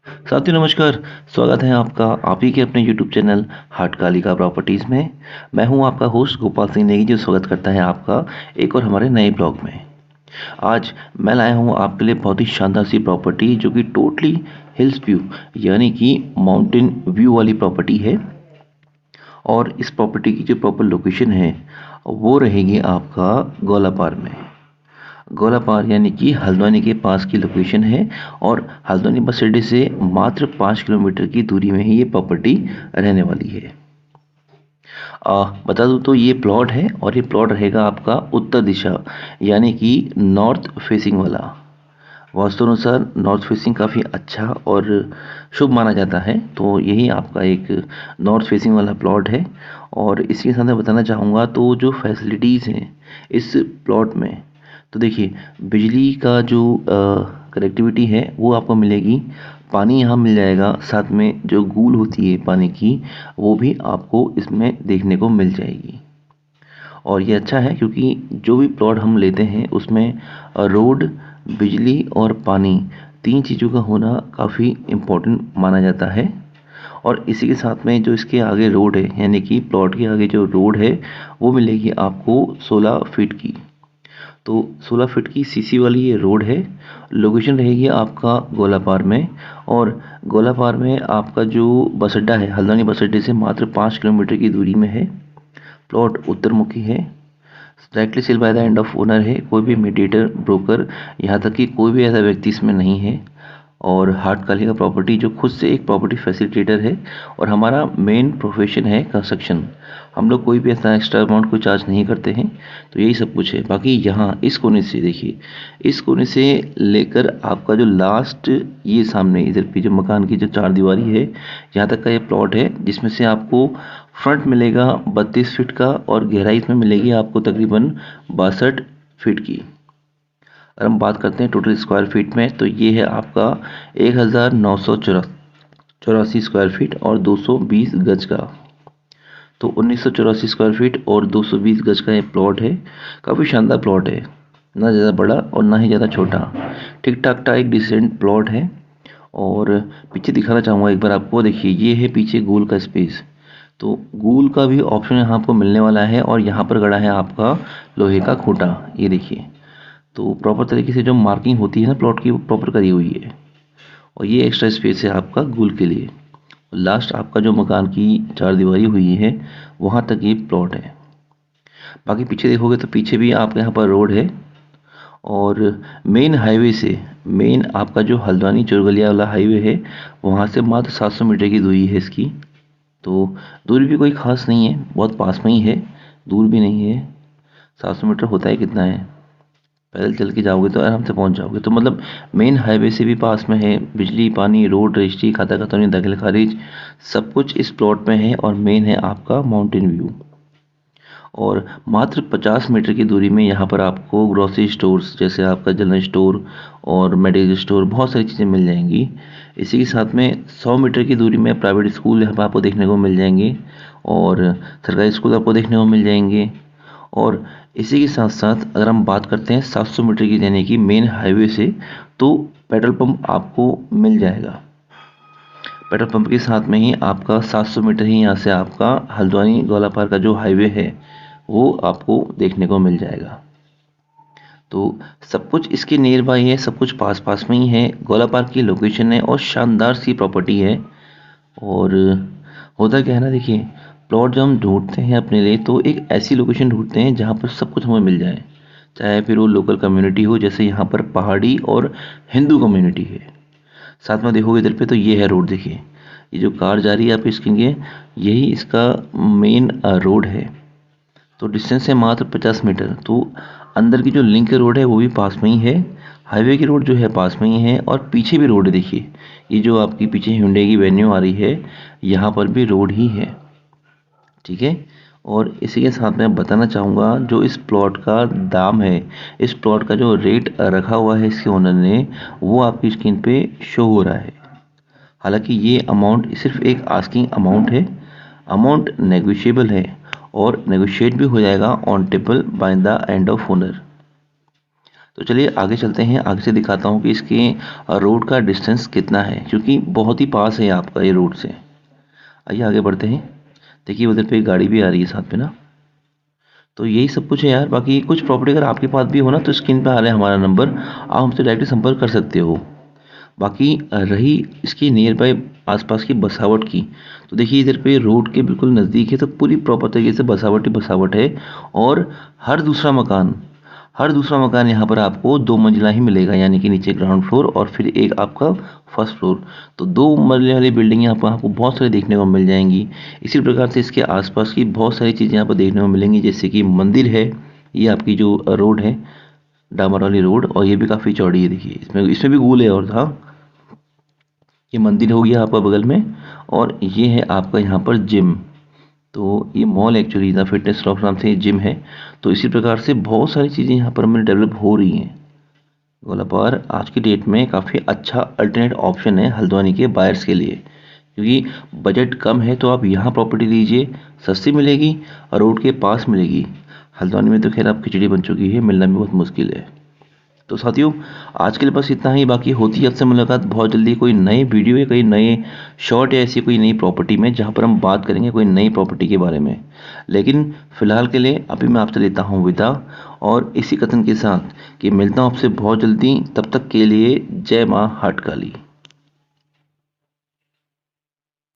साथियों नमस्कार। स्वागत है आपका आप ही के अपने यूट्यूब चैनल हाटकालिका प्रॉपर्टीज़ में। मैं हूं आपका होस्ट गोपाल सिंह नेगी जो स्वागत करता है आपका एक और हमारे नए ब्लॉग में। आज मैं लाया हूं आपके लिए बहुत ही शानदार सी प्रॉपर्टी जो कि टोटली हिल्स व्यू यानी कि माउंटेन व्यू वाली प्रॉपर्टी है। और इस प्रॉपर्टी की जो प्रॉपर लोकेशन है वो रहेगी आपका गोलापार में। गोलापार यानी कि हल्द्वानी के पास की लोकेशन है और हल्द्वानी बस अड्डे से मात्र 5 किलोमीटर की दूरी में ही ये प्रॉपर्टी रहने वाली है। बता दूं तो ये प्लॉट है और ये प्लॉट रहेगा आपका उत्तर दिशा यानी कि नॉर्थ फेसिंग वाला। वास्तुनुसार नॉर्थ फेसिंग काफ़ी अच्छा और शुभ माना जाता है, तो यही आपका एक नॉर्थ फेसिंग वाला प्लॉट है। और इसके साथ मैं बताना चाहूँगा तो जो फैसिलिटीज़ हैं इस प्लॉट में, तो देखिए बिजली का जो कनेक्टिविटी है वो आपको मिलेगी। पानी यहाँ मिल जाएगा, साथ में जो गूल होती है पानी की वो भी आपको इसमें देखने को मिल जाएगी। और ये अच्छा है क्योंकि जो भी प्लॉट हम लेते हैं उसमें रोड, बिजली और पानी, तीन चीज़ों का होना काफ़ी इम्पोर्टेंट माना जाता है। और इसी के साथ में जो इसके आगे रोड है यानी कि प्लॉट के आगे जो रोड है वो मिलेगी आपको 16 फीट की। तो 16 फीट की सीसी वाली ये रोड है। लोकेशन रहेगी आपका गोलापार में। और गोलापार में आपका जो बस अड्डा है हल्द्वानी बस अड्डे से मात्र 5 किलोमीटर की दूरी में है। प्लॉट उत्तरमुखी है। Directly sale by the end of owner है। कोई भी मीडिएटर, ब्रोकर, यहाँ तक कि कोई भी ऐसा व्यक्ति इसमें नहीं है। और हाटकालिका प्रॉपर्टी जो खुद से एक प्रॉपर्टी फैसिलिटेटर है और हमारा मेन प्रोफेशन है कंस्ट्रक्शन। हम लोग कोई भी ऐसा एक्स्ट्रा अमाउंट कोई चार्ज नहीं करते हैं। तो यही सब कुछ है। बाकी यहाँ इस कोने से देखिए, इस कोने से लेकर आपका जो लास्ट ये सामने इधर पे जो मकान की जो चार दीवारी है यहाँ तक का ये प्लॉट है, जिसमें से आपको फ्रंट मिलेगा 32 फीट का और गहराई इसमें मिलेगी आपको तकरीबन 62 फीट की। अगर हम बात करते हैं टोटल स्क्वायर फीट में तो ये है आपका 1984 स्क्वायर फीट और 220 गज का। तो 1984 स्क्वायर फीट और 220 गज का ये प्लॉट है। काफ़ी शानदार प्लॉट है, ना ज़्यादा बड़ा और ना ही ज़्यादा छोटा, ठीक ठाक टा एक डिसेंट प्लॉट है। और पीछे दिखाना चाहूँगा एक बार आपको, देखिए ये है पीछे गोल का स्पेस। तो गोल का भी ऑप्शन यहाँ आपको मिलने वाला है और यहाँ पर गड़ा है आपका लोहे का खूंटा, ये देखिए। तो प्रॉपर तरीके से जो मार्किंग होती है ना प्लॉट की वो प्रॉपर करी हुई है। और ये एक्स्ट्रा स्पेस है आपका गोल के लिए। लास्ट आपका जो मकान की चार दीवारी हुई है वहाँ तक ये प्लॉट है। बाकी पीछे देखोगे तो पीछे भी आपके यहाँ पर रोड है। और मेन हाईवे से, मेन आपका जो हल्द्वानी चोरगलिया वाला हाईवे है वहाँ से मात्र 700 मीटर की दूरी है इसकी। तो दूरी भी कोई ख़ास नहीं है, बहुत पास में ही है, दूर भी नहीं है। 700 मीटर होता है कितना है, पैदल चल के जाओगे तो आराम से पहुंच जाओगे। तो मतलब मेन हाईवे से भी पास में है। बिजली, पानी, रोड, रजिस्ट्री, खाता खतौनी, दाखिल खारिज सब कुछ इस प्लॉट में है। और मेन है आपका माउंटेन व्यू। और मात्र 50 मीटर की दूरी में यहाँ पर आपको ग्रोसरी स्टोर्स जैसे आपका जनरल स्टोर और मेडिकल स्टोर बहुत सारी चीज़ें मिल जाएंगी। इसी के साथ में 100 मीटर की दूरी में प्राइवेट स्कूल यहाँ पर आपको देखने को मिल जाएंगे और सरकारी स्कूल आपको देखने को मिल जाएंगे। और इसी के साथ साथ अगर हम बात करते हैं 700 मीटर की यानी कि मेन हाईवे से, तो पेट्रोल पंप आपको मिल जाएगा। पेट्रोल पंप के साथ में ही आपका 700 मीटर ही यहाँ से आपका हल्द्वानी गोलापार का जो हाईवे है वो आपको देखने को मिल जाएगा। तो सब कुछ इसके नियर बाय है, सब कुछ पास पास में ही है। गोलापार की लोकेशन है और शानदार सी प्रॉपर्टी है। और होता क्या है ना, देखिए प्लॉट जब हम ढूंढते हैं अपने लिए तो एक ऐसी लोकेशन ढूंढते हैं जहाँ पर सब कुछ हमें मिल जाए, चाहे फिर वो लोकल कम्युनिटी हो, जैसे यहाँ पर पहाड़ी और हिंदू कम्युनिटी है। साथ में देखोगे इधर पे तो ये है रोड, देखिए ये जो कार जा रही है आप इसके, यही इसका मेन रोड है। तो डिस्टेंस है मात्र 50 मीटर। तो अंदर की जो लिंक रोड है वो भी पास में ही है। हाईवे की रोड जो है पास में ही है और पीछे भी रोड है, देखिए ये जो आपकी पीछे हुंडई की वेन्यू आ रही है यहाँ पर भी रोड ही है। ठीक है। और इसी के साथ मैं बताना चाहूँगा जो इस प्लॉट का दाम है, इस प्लॉट का जो रेट रखा हुआ है इसके ओनर ने, वो आपकी स्क्रीन पे शो हो रहा है। हालांकि ये अमाउंट सिर्फ एक आस्किंग अमाउंट है। अमाउंट नेगोशिएबल है और नेगोशिएट भी हो जाएगा on table by the end of owner. तो चलिए आगे चलते हैं, आगे से दिखाता हूँ कि इसके रोड का डिस्टेंस कितना है, क्योंकि बहुत ही पास है आपका ये रोड से। आइए आगे बढ़ते हैं। देखिए उधर पे एक गाड़ी भी आ रही है साथ में ना। तो यही सब कुछ है यार। बाकी कुछ प्रॉपर्टी अगर आपके पास भी हो ना, तो स्क्रीन पे आ रहा है हमारा नंबर, आप हमसे डायरेक्टली संपर्क कर सकते हो। बाकी रही इसकी नियर बाय आसपास की बसावट की, तो देखिए इधर पे रोड के बिल्कुल नज़दीक है, तो पूरी प्रॉपर तरीके से बसावट ही बसावट है। और हर दूसरा मकान हर दूसरा मकान यहाँ पर आपको 2 मंजिला ही मिलेगा, यानी कि नीचे ग्राउंड फ्लोर और फिर एक आपका फर्स्ट फ्लोर। तो 2 मंजिले वाली बिल्डिंग यहाँ पर आपको बहुत सारी देखने को मिल जाएंगी। इसी प्रकार से इसके आसपास की बहुत सारी चीज़ें यहाँ पर देखने को मिलेंगी, जैसे कि मंदिर है, ये आपकी जो रोड है, डामर वाली रोड, और ये भी काफ़ी चौड़ी है। देखिए इसमें इसमें भी गोल है। और था, ये मंदिर हो गया आपका बगल में, और ये है आपका यहाँ पर जिम। तो ये mall actually the fitness club नाम से ये जिम है। तो इसी प्रकार से बहुत सारी चीज़ें यहाँ पर हमें डेवलप हो रही हैं। गोलाबार आज की डेट में काफ़ी अच्छा अल्टरनेट ऑप्शन है हल्द्वानी के बायर्स के लिए, क्योंकि बजट कम है तो आप यहाँ प्रॉपर्टी लीजिए, सस्ती मिलेगी, रोड के पास मिलेगी। हल्द्वानी में तो खैर अब खिचड़ी बन चुकी है, मिलना भी बहुत मुश्किल है। तो साथियों, आज के लिए बस इतना ही। बाकी होती है आपसे मुलाकात बहुत जल्दी कोई नए वीडियो या कोई नए शॉर्ट या ऐसी कोई नई प्रॉपर्टी में, जहाँ पर हम बात करेंगे कोई नई प्रॉपर्टी के बारे में। लेकिन फ़िलहाल के लिए अभी मैं आपसे लेता हूँ विदा, और इसी कथन के साथ कि मिलता हूँ आपसे बहुत जल्दी। तब तक के लिए जय माँ हाटकाली।